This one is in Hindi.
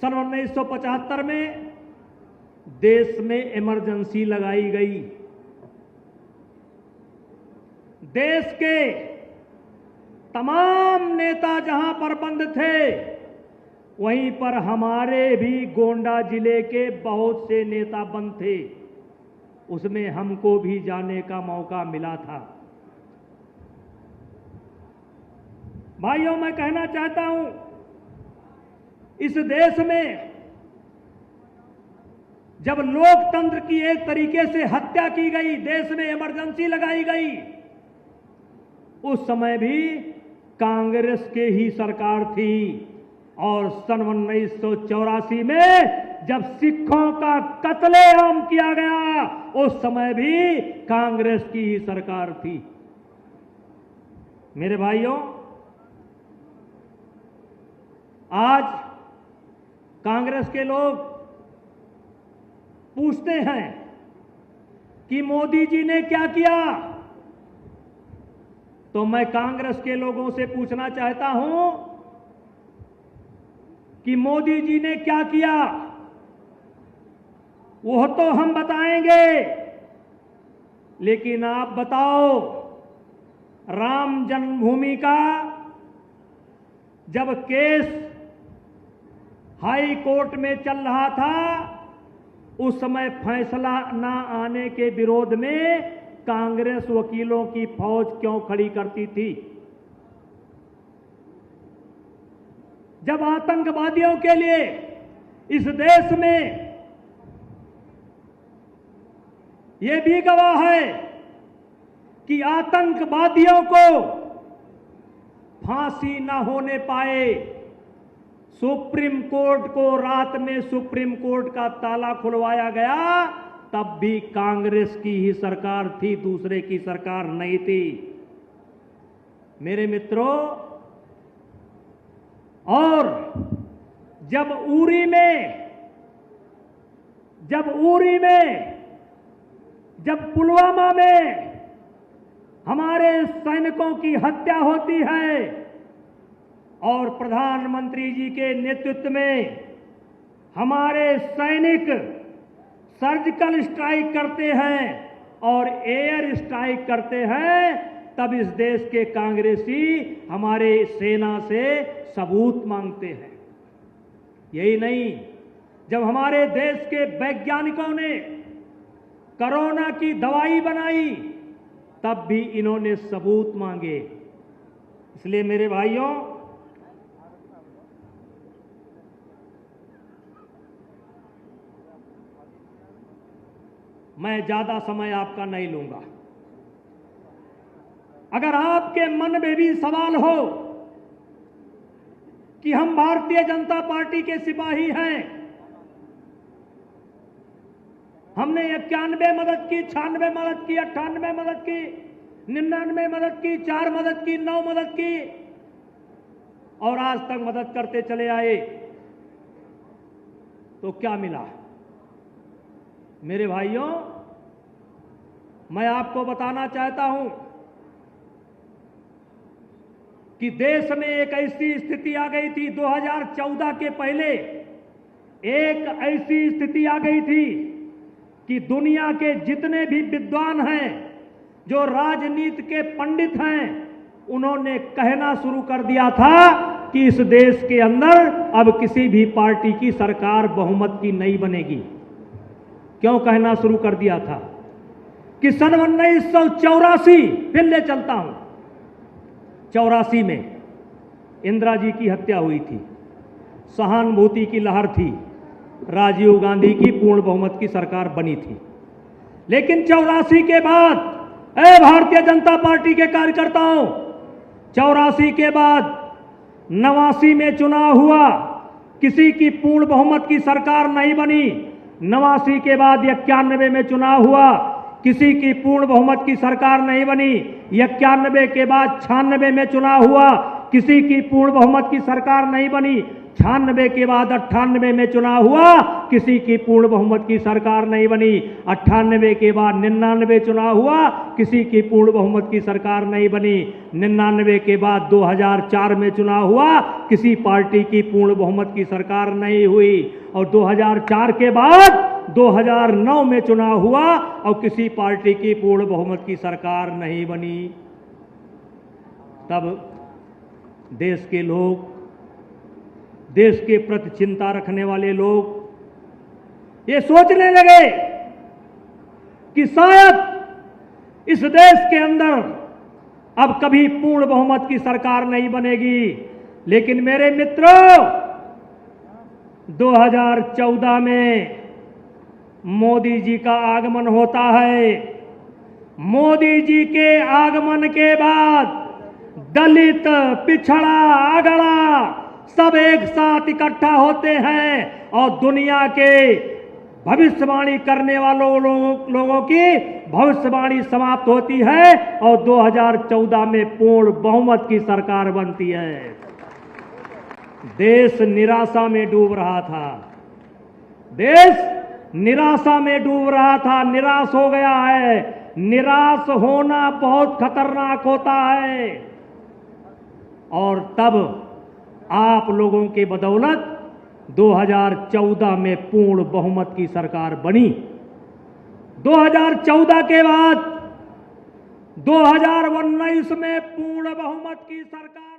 सन 1975 में देश में इमरजेंसी लगाई गई। देश के तमाम नेता जहां पर बंद थे, वहीं पर हमारे भी गोंडा जिले के बहुत से नेता बंद थे। उसमें हमको भी जाने का मौका मिला था। भाइयों, मैं कहना चाहता हूं, इस देश में जब लोकतंत्र की एक तरीके से हत्या की गई, देश में इमरजेंसी लगाई गई, उस समय भी कांग्रेस के ही सरकार थी। और सन 1984 में जब सिखों का कत्लेआम किया गया, उस समय भी कांग्रेस की ही सरकार थी। मेरे भाइयों, आज कांग्रेस के लोग पूछते हैं कि मोदी जी ने क्या किया, तो मैं कांग्रेस के लोगों से पूछना चाहता हूं कि मोदी जी ने क्या किया वो तो हम बताएंगे, लेकिन आप बताओ, राम जन्मभूमि का जब केस हाई कोर्ट में चल रहा था, उस समय फैसला ना आने के विरोध में कांग्रेस वकीलों की फौज क्यों खड़ी करती थी? जब आतंकवादियों के लिए इस देश में यह भी गवाह है कि आतंकवादियों को फांसी ना होने पाए, सुप्रीम कोर्ट को रात में सुप्रीम कोर्ट का ताला खुलवाया गया, तब भी कांग्रेस की ही सरकार थी, दूसरे की सरकार नहीं थी। मेरे मित्रों, और जब उरी में जब पुलवामा में हमारे सैनिकों की हत्या होती है और प्रधानमंत्री जी के नेतृत्व में हमारे सैनिक सर्जिकल स्ट्राइक करते हैं और एयर स्ट्राइक करते हैं, तब इस देश के कांग्रेसी हमारे सेना से सबूत मांगते हैं। यही नहीं, जब हमारे देश के वैज्ञानिकों ने कोरोना की दवाई बनाई, तब भी इन्होंने सबूत मांगे। इसलिए मेरे भाइयों, मैं ज्यादा समय आपका नहीं लूंगा। अगर आपके मन में भी सवाल हो कि हम भारतीय जनता पार्टी के सिपाही हैं, हमने 91 मदद की, 96 मदद की, 98 मदद की, 99 मदद की, 4 मदद की, 9 मदद की, और आज तक मदद करते चले आए, तो क्या मिला? मेरे भाइयों, मैं आपको बताना चाहता हूं कि देश में एक ऐसी स्थिति आ गई थी, 2014 के पहले एक ऐसी स्थिति आ गई थी कि दुनिया के जितने भी विद्वान हैं, जो राजनीति के पंडित हैं, उन्होंने कहना शुरू कर दिया था कि इस देश के अंदर अब किसी भी पार्टी की सरकार बहुमत की नहीं बनेगी। क्यों कहना शुरू कर दिया था? कि सन 1984, फिर ले चलता हूं, 84 में इंदिरा जी की हत्या हुई थी, सहानुभूति की लहर थी, राजीव गांधी की पूर्ण बहुमत की सरकार बनी थी। लेकिन 84 के बाद, भारतीय जनता पार्टी के कार्यकर्ताओं, 84 के बाद 89 में चुनाव हुआ, किसी की पूर्ण बहुमत की सरकार नहीं बनी। 89 के बाद 91 में चुनाव हुआ, किसी की पूर्ण बहुमत की सरकार नहीं बनी। 91 के बाद 96 में चुनाव हुआ, किसी की पूर्ण बहुमत की सरकार नहीं बनी। 96 के बाद 98 में चुनाव हुआ, किसी की पूर्ण बहुमत की सरकार नहीं बनी। 98 के बाद 99 चुनाव हुआ, किसी की पूर्ण बहुमत की सरकार नहीं बनी। 99 के बाद 2004 में चुनाव हुआ, किसी पार्टी की पूर्ण बहुमत की सरकार नहीं हुई। और 2004 के बाद 2009 में चुनाव हुआ और किसी पार्टी की पूर्ण बहुमत की सरकार नहीं बनी। तब देश के लोग, देश के प्रति चिंता रखने वाले लोग ये सोचने लगे कि शायद इस देश के अंदर अब कभी पूर्ण बहुमत की सरकार नहीं बनेगी। लेकिन मेरे मित्रों, 2014 में मोदी जी का आगमन होता है। मोदी जी के आगमन के बाद दलित, पिछड़ा, अगड़ा सब एक साथ इकट्ठा होते हैं और दुनिया के भविष्यवाणी करने वालों लोगों की भविष्यवाणी समाप्त होती है और 2014 में पूर्ण बहुमत की सरकार बनती है। देश निराशा में डूब रहा था, देश निराशा में डूब रहा था, निराश हो गया है। निराश होना बहुत खतरनाक होता है। और तब आप लोगों के बदौलत 2014 में पूर्ण बहुमत की सरकार बनी। 2014 के बाद 2019 में पूर्ण बहुमत की सरकार